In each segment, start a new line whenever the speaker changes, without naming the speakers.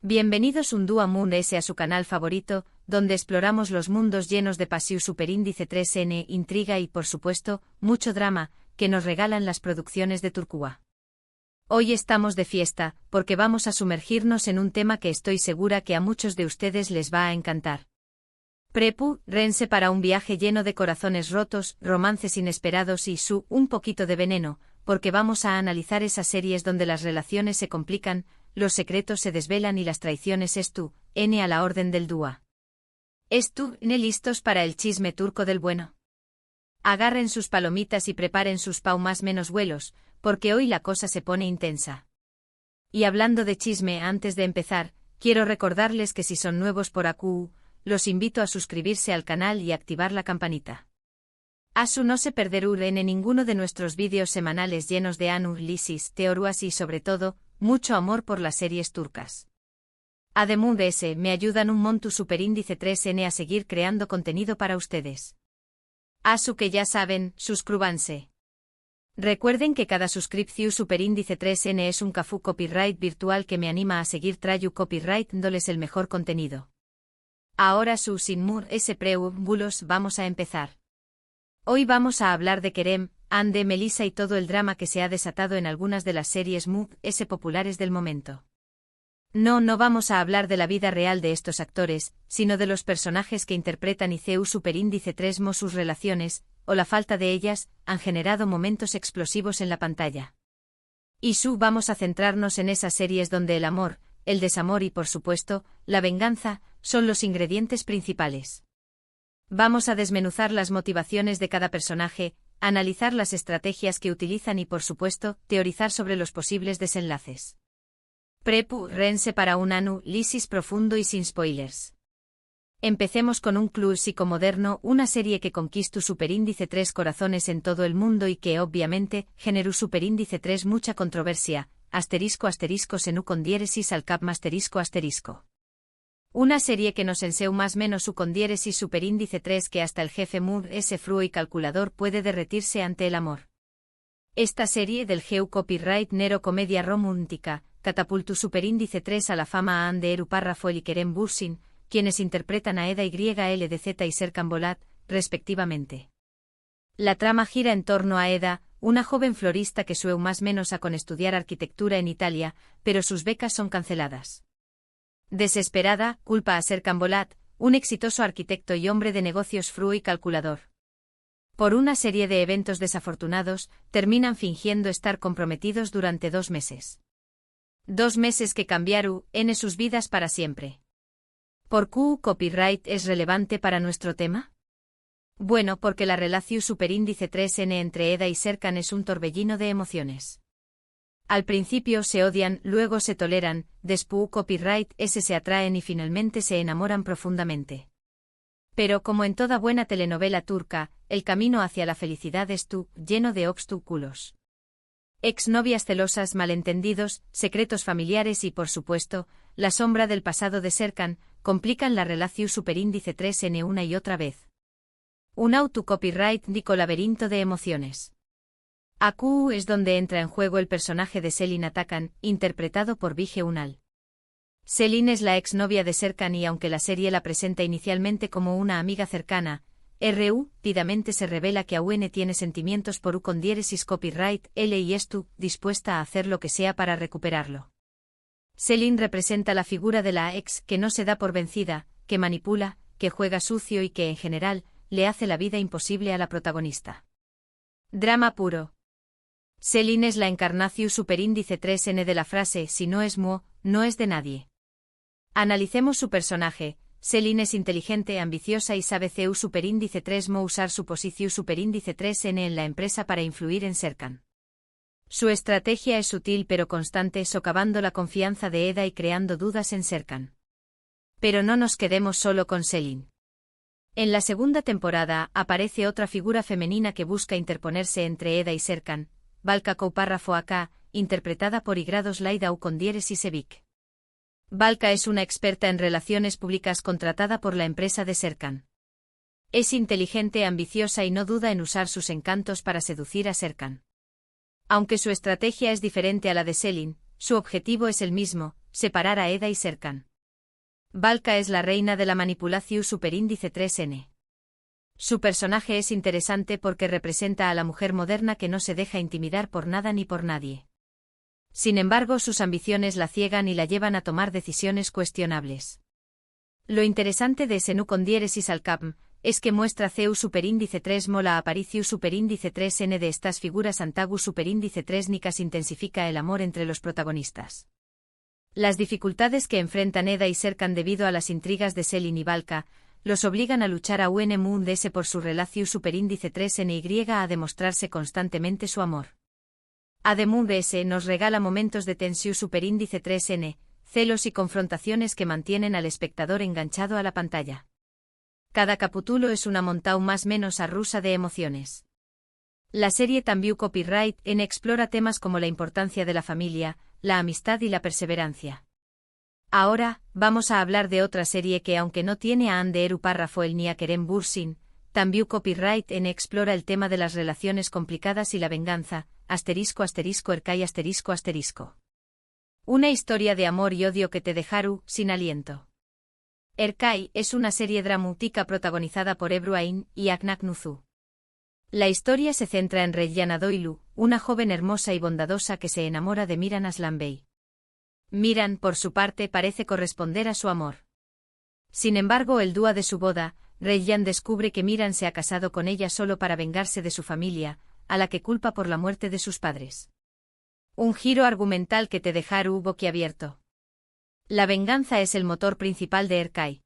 Bienvenidos un día Moon S a su canal favorito, donde exploramos los mundos llenos de pasión superíndice 3N, intriga y, por supuesto, mucho drama, que nos regalan las producciones de Turquía. Hoy estamos de fiesta, porque vamos a sumergirnos en un tema que estoy segura que a muchos de ustedes les va a encantar. Prepárense para un viaje lleno de corazones rotos, romances inesperados y un poquito de veneno, porque vamos a analizar esas series donde las relaciones se complican, los secretos se desvelan y las traiciones a la orden del día. ¿Listos para el chisme turco del bueno? Agarren sus palomitas y preparen sus más menos vuelos, porque hoy la cosa se pone intensa. Y hablando de chisme, antes de empezar, quiero recordarles que si son nuevos por aquí, los invito a suscribirse al canal y activar la campanita. No se perderán en ninguno de nuestros vídeos semanales llenos de análisis, teorías y sobre todo, mucho amor por las series turcas. Además de ese, me ayudan un montón superíndice 3N a seguir creando contenido para ustedes. Que ya saben, suscríbanse. Recuerden que cada suscripción superíndice 3N es un cafú copyright virtual que me anima a seguir trayendo copyright dándoles el mejor contenido. Ahora sin más preámbulos vamos a empezar. Hoy vamos a hablar de Kerem, de Melissa y todo el drama que se ha desatado en algunas de las series populares del momento. No vamos a hablar de la vida real de estos actores, sino de los personajes que interpretan y superíndice 3 sus relaciones, o la falta de ellas, han generado momentos explosivos en la pantalla. Vamos a centrarnos en esas series donde el amor, el desamor y por supuesto, la venganza, son los ingredientes principales. Vamos a desmenuzar las motivaciones de cada personaje, analizar las estrategias que utilizan y por supuesto, teorizar sobre los posibles desenlaces. Prepárense para un análisis profundo y sin spoilers. Empecemos con un clásico moderno, una serie que conquistó superíndice 3 corazones en todo el mundo y que obviamente generó superíndice 3 mucha controversia, *** con diéresis al cap ***. Una serie que nos enseñó más menos con diéresis superíndice 3 que hasta el jefe Moon S frío y calculador puede derretirse ante el amor. Esta serie del geu copyright nero comedia romántica, catapultó superíndice 3 a la fama a Eru Párrafo y Kerem Bürsin, quienes interpretan a Eda YLDZ y Serkan Bolat, respectivamente. La trama gira en torno a Eda, una joven florista que sueña más menos con estudiar arquitectura en Italia, pero sus becas son canceladas. Desesperada, culpa a Serkan Bolat, un exitoso arquitecto y hombre de negocios frío y calculador. Por una serie de eventos desafortunados, terminan fingiendo estar comprometidos durante 2 meses. 2 meses que cambiaron sus vidas para siempre. ¿Por qué copyright es relevante para nuestro tema? Bueno, porque la relación superíndice 3N entre Eda y Serkan es un torbellino de emociones. Al principio se odian, luego se toleran, después copyright se atraen y finalmente se enamoran profundamente. Pero como en toda buena telenovela turca, el camino hacia la felicidad es lleno de obstáculos. Exnovias celosas, malentendidos, secretos familiares y por supuesto, la sombra del pasado de Serkan, complican la relación superíndice 3N una y otra vez. Un auto-copyright dico laberinto de emociones. Aquí es donde entra en juego el personaje de Selin Atakan, interpretado por Bige Unal. Selin es la exnovia de Serkan y aunque la serie la presenta inicialmente como una amiga cercana, rápidamente se revela que Aune tiene sentimientos por con diéresis copyright L y dispuesta a hacer lo que sea para recuperarlo. Selin representa la figura de la ex que no se da por vencida, que manipula, que juega sucio y que en general, le hace la vida imposible a la protagonista. Drama puro. Selin es la encarnación superíndice 3N de la frase si no es Mo, no es de nadie. Analicemos su personaje. Selin es inteligente, ambiciosa y sabe superíndice 3 Mo usar su posición superíndice 3N en la empresa para influir en Serkan. Su estrategia es sutil pero constante, socavando la confianza de Eda y creando dudas en Serkan. Pero no nos quedemos solo con Selin. En la segunda temporada aparece otra figura femenina que busca interponerse entre Eda y Serkan, Valka Párrafo AK, interpretada por Igrados Laidau con diéresis Evik. Valka es una experta en relaciones públicas contratada por la empresa de Serkan. Es inteligente, ambiciosa y no duda en usar sus encantos para seducir a Serkan. Aunque su estrategia es diferente a la de Selin, su objetivo es el mismo, separar a Eda y Serkan. Valka es la reina de la manipulación superíndice 3N. Su personaje es interesante porque representa a la mujer moderna que no se deja intimidar por nada ni por nadie. Sin embargo, sus ambiciones la ciegan y la llevan a tomar decisiones cuestionables. Lo interesante de Senu con diéresis al capm es que muestra CEU superíndice 3 mola apariciu superíndice 3N de estas figuras antagu superíndice 3 nicas intensifica el amor entre los protagonistas. Las dificultades que enfrentan Eda y Serkan debido a las intrigas de Selin y Valka los obligan a luchar a UNMUNDS por su relación superíndice 3NY a demostrarse constantemente su amor. ADMUNDS nos regala momentos de tensión superíndice 3N, celos y confrontaciones que mantienen al espectador enganchado a la pantalla. Cada capítulo es una montaña más menos rusa de emociones. La serie también Copyright N explora temas como la importancia de la familia, la amistad y la perseverancia. Ahora, vamos a hablar de otra serie que aunque no tiene a Anderu Parrafoel ni a Kerem Bürsin, también Copyright N explora el tema de las relaciones complicadas y la venganza, **Erkai ***. Una historia de amor y odio que te dejaron sin aliento. Erkai es una serie dramática protagonizada por Ebru Ain y Aknak Nuzu. La historia se centra en Rejana Doilu, una joven hermosa y bondadosa que se enamora de Miran Aslanbey. Miran, por su parte, parece corresponder a su amor. Sin embargo, el día de su boda, Rejan descubre que Miran se ha casado con ella solo para vengarse de su familia, a la que culpa por la muerte de sus padres. Un giro argumental que te dejará boquiabierto. La venganza es el motor principal de Erkai.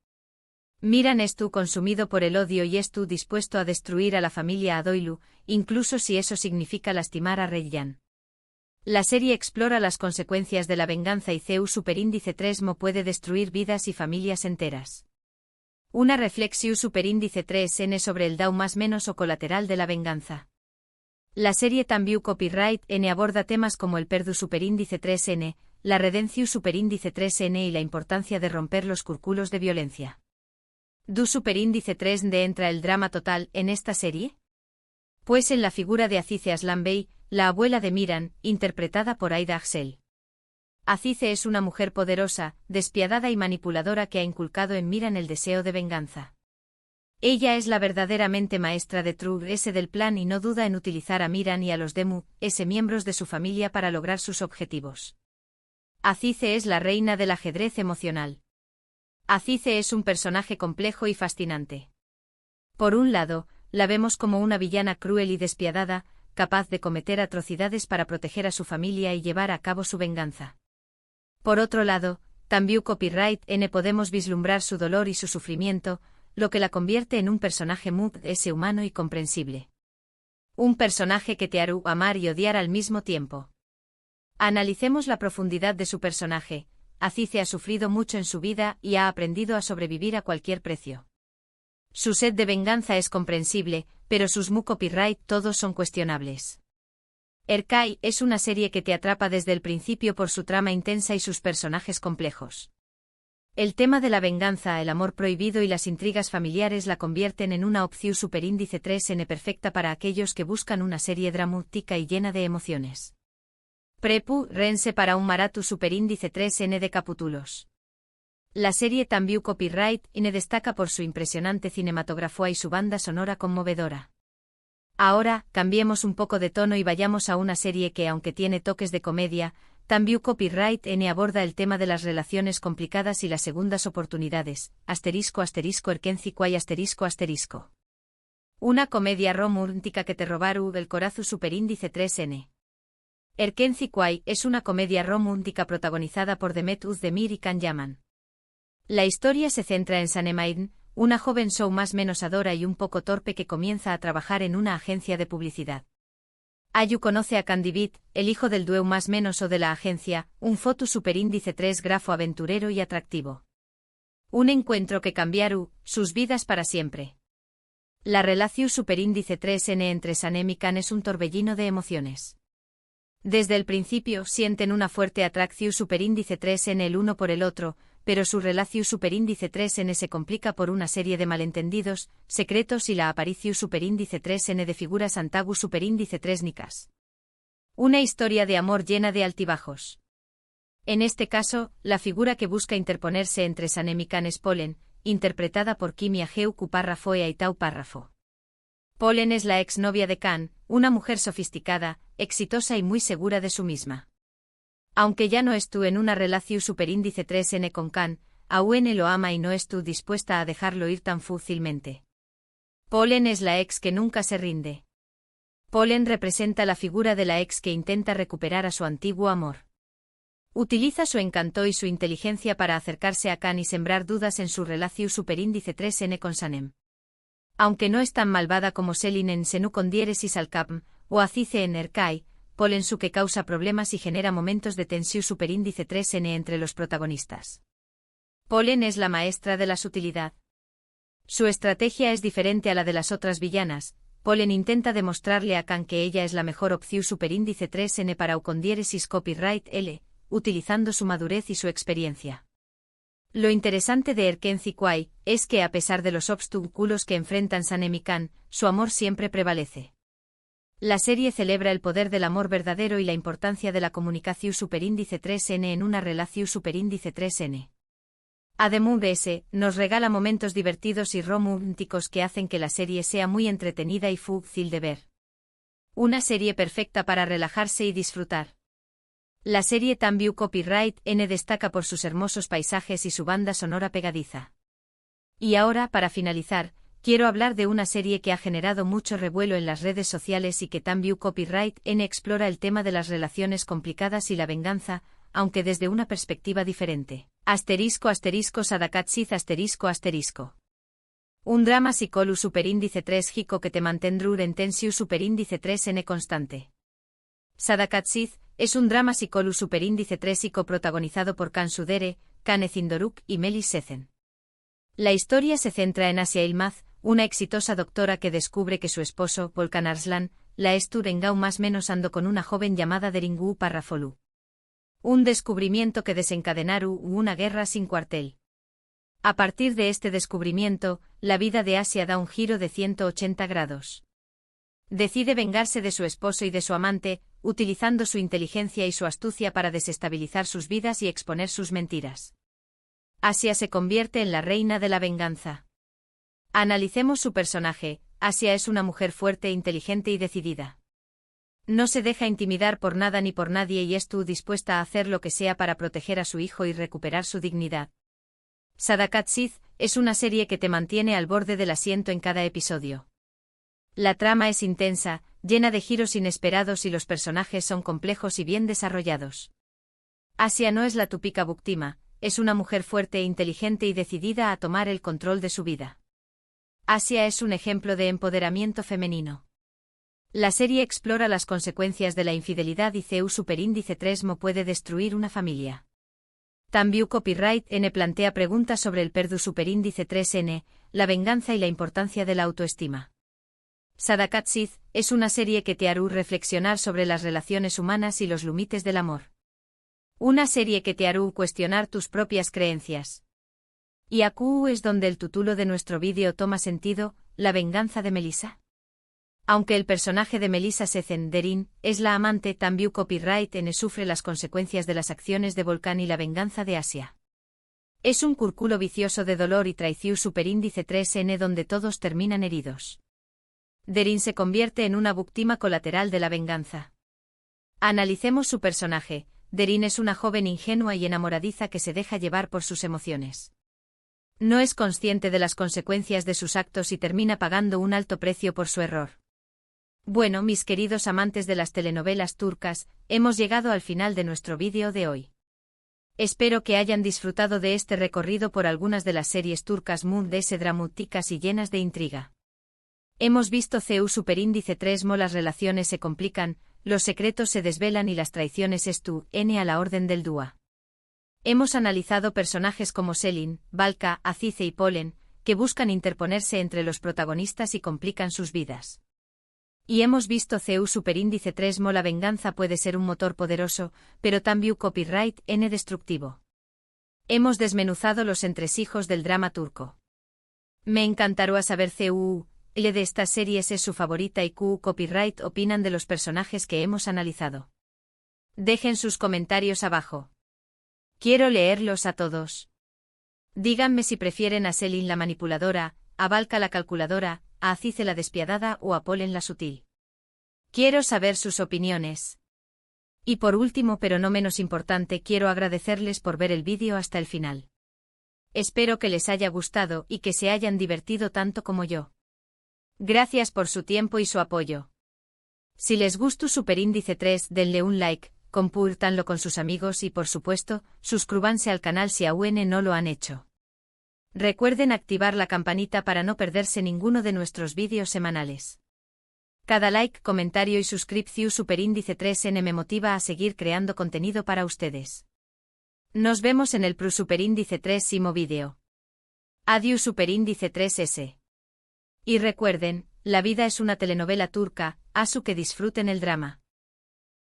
Miran es tú consumido por el odio y es tú dispuesto a destruir a la familia Adoilu, incluso si eso significa lastimar a Rejan. La serie explora las consecuencias de la venganza y CEU superíndice 3 mo puede destruir vidas y familias enteras. Una reflexión superíndice 3N sobre el DAO más menos o colateral de la venganza. La serie también Copyright N aborda temas como el perdu superíndice 3N, la redención superíndice 3N y la importancia de romper los círculos de violencia. ¿Du superíndice 3D entra el drama total en esta serie? Pues en la figura de Azize Aslanbey, la abuela de Miran, interpretada por Aida Axel. Azize es una mujer poderosa, despiadada y manipuladora que ha inculcado en Miran el deseo de venganza. Ella es la verdaderamente maestra de True S del plan y no duda en utilizar a Miran y a los Demu, S miembros de su familia para lograr sus objetivos. Azize es la reina del ajedrez emocional. Azize es un personaje complejo y fascinante. Por un lado, la vemos como una villana cruel y despiadada, capaz de cometer atrocidades para proteger a su familia y llevar a cabo su venganza. Por otro lado, también Copyright N podemos vislumbrar su dolor y su sufrimiento, lo que la convierte en un personaje muy humano y comprensible. Un personaje que te hará amar y odiar al mismo tiempo. Analicemos la profundidad de su personaje. Azize ha sufrido mucho en su vida y ha aprendido a sobrevivir a cualquier precio. Su sed de venganza es comprensible, pero sus copyright todos son cuestionables. Erkai es una serie que te atrapa desde el principio por su trama intensa y sus personajes complejos. El tema de la venganza, el amor prohibido y las intrigas familiares la convierten en una opción superíndice 3N perfecta para aquellos que buscan una serie dramática y llena de emociones. Prepu Rense para un maratu superíndice 3N de capítulos. La serie también Copyright N destaca por su impresionante cinematografía y su banda sonora conmovedora. Ahora, cambiemos un poco de tono y vayamos a una serie que, aunque tiene toques de comedia, también Copyright N aborda el tema de las relaciones complicadas y las segundas oportunidades, **Erkenzikwai **. Una comedia romántica que te robaru del corazón superíndice 3N. Erkenzikwai es una comedia romántica protagonizada por Demet Özdemir y Can Yaman. La historia se centra en Sanemaiden, una joven show más menos adora y un poco torpe que comienza a trabajar en una agencia de publicidad. Ayu conoce a Candivit, el hijo del dueño más menos o de la agencia, un foto superíndice 3 grafo aventurero y atractivo. Un encuentro que cambiaru sus vidas para siempre. La relación superíndice 3N entre Sanem y Can es un torbellino de emociones. Desde el principio sienten una fuerte atracción superíndice 3N el uno por el otro, pero su relación superíndice 3N se complica por una serie de malentendidos, secretos y la aparición superíndice 3N de figuras antagu superíndice 3 nicas. Una historia de amor llena de altibajos. En este caso, la figura que busca interponerse entre Sanem y Khan es Polen, interpretada por Kim Hye-kyu párrafo e Aitau párrafo. Polen es la exnovia de Khan, una mujer sofisticada, exitosa y muy segura de sí misma. Aunque ya no estuvo en una relación superíndice 3N con Khan, aún lo ama y no estuvo dispuesta a dejarlo ir tan fácilmente. Polen es la ex que nunca se rinde. Polen representa la figura de la ex que intenta recuperar a su antiguo amor. Utiliza su encanto y su inteligencia para acercarse a Khan y sembrar dudas en su relación superíndice 3N con Sanem. Aunque no es tan malvada como Selin en Senu con diéresis al Capm, o Azize en Erkai, Polen su que causa problemas y genera momentos de tensión superíndice 3N entre los protagonistas. Polen es la maestra de la sutilidad. Su estrategia es diferente a la de las otras villanas. Polen intenta demostrarle a Khan que ella es la mejor opción superíndice 3N para U con diéresis copyright L, utilizando su madurez y su experiencia. Lo interesante de Erkenci Kwai es que a pesar de los obstáculos que enfrentan Sanem y Khan, su amor siempre prevalece. La serie celebra el poder del amor verdadero y la importancia de la comunicación superíndice 3N en una relación superíndice 3N. Además, nos regala momentos divertidos y románticos que hacen que la serie sea muy entretenida y fácil de ver. Una serie perfecta para relajarse y disfrutar. La serie También Copyright N destaca por sus hermosos paisajes y su banda sonora pegadiza. Y ahora, para finalizar, quiero hablar de una serie que ha generado mucho revuelo en las redes sociales y que También Copyright N explora el tema de las relaciones complicadas y la venganza, aunque desde una perspectiva diferente. Sadakatsiz ***. Un drama psicolu superíndice 3 Hiko que te mantendrá en tensión superíndice 3N constante. Sadakatsiz es un drama psicolu superíndice 3 Hiko protagonizado por Khan Sudere, Khan Ezindoruk y Melis Sezen. La historia se centra en Asia Ilmaz, una exitosa doctora que descubre que su esposo, Volkan Arslan, la Esturengau más menos ando con una joven llamada Deringu Parrafolu. Un descubrimiento que desencadenará una guerra sin cuartel. A partir de este descubrimiento, la vida de Asia da un giro de 180 grados. Decide vengarse de su esposo y de su amante, utilizando su inteligencia y su astucia para desestabilizar sus vidas y exponer sus mentiras. Asia se convierte en la reina de la venganza. Analicemos su personaje. Asia es una mujer fuerte, inteligente y decidida. No se deja intimidar por nada ni por nadie y estuvo dispuesta a hacer lo que sea para proteger a su hijo y recuperar su dignidad. Sadakatsiz es una serie que te mantiene al borde del asiento en cada episodio. La trama es intensa, llena de giros inesperados y los personajes son complejos y bien desarrollados. Asia no es la típica víctima, es una mujer fuerte e inteligente y decidida a tomar el control de su vida. Asia es un ejemplo de empoderamiento femenino. La serie explora las consecuencias de la infidelidad y CU superíndice 3 puede destruir una familia. También Copyright N plantea preguntas sobre el perdu superíndice 3N, la venganza y la importancia de la autoestima. Sadakatsiz es una serie que te hará reflexionar sobre las relaciones humanas y los límites del amor. Una serie que te hará cuestionar tus propias creencias. Y aquí es donde el título de nuestro vídeo toma sentido, la venganza de Melissa. Aunque el personaje de Melissa Sezen Derin es la amante, también Copyright N sufre las consecuencias de las acciones de Volkan y la venganza de Asia. Es un círculo vicioso de dolor y traición superíndice 3N donde todos terminan heridos. Derin se convierte en una víctima colateral de la venganza. Analicemos su personaje. Derin es una joven ingenua y enamoradiza que se deja llevar por sus emociones. No es consciente de las consecuencias de sus actos y termina pagando un alto precio por su error. Bueno, mis queridos amantes de las telenovelas turcas, hemos llegado al final de nuestro vídeo de hoy. Espero que hayan disfrutado de este recorrido por algunas de las series turcas dramáticas y llenas de intriga. Hemos visto CU superíndice 3 las relaciones se complican, los secretos se desvelan y las traiciones N a la orden del dúa. Hemos analizado personajes como Selin, Valka, Azize y Polen, que buscan interponerse entre los protagonistas y complican sus vidas. Y hemos visto CU superíndice 3 la venganza puede ser un motor poderoso, pero también Copyright N destructivo. Hemos desmenuzado los entresijos del drama turco. Me encantará saber CU de estas series es su favorita y Q Copyright opinan de los personajes que hemos analizado. Dejen sus comentarios abajo. Quiero leerlos a todos. Díganme si prefieren a Selin la manipuladora, a Valka la calculadora, a Azize la despiadada o a Polen la sutil. Quiero saber sus opiniones. Y por último pero no menos importante, quiero agradecerles por ver el vídeo hasta el final. Espero que les haya gustado y que se hayan divertido tanto como yo. Gracias por su tiempo y su apoyo. Si les gustó Superíndice 3, denle un like, compártanlo con sus amigos y por supuesto, suscríbanse al canal si aún no lo han hecho. Recuerden activar la campanita para no perderse ninguno de nuestros vídeos semanales. Cada like, comentario y suscripción Superíndice 3N me motiva a seguir creando contenido para ustedes. Nos vemos en el Superíndice 3 vídeo. Adiós Superíndice 3S. Y recuerden, la vida es una telenovela turca, asu que disfruten el drama.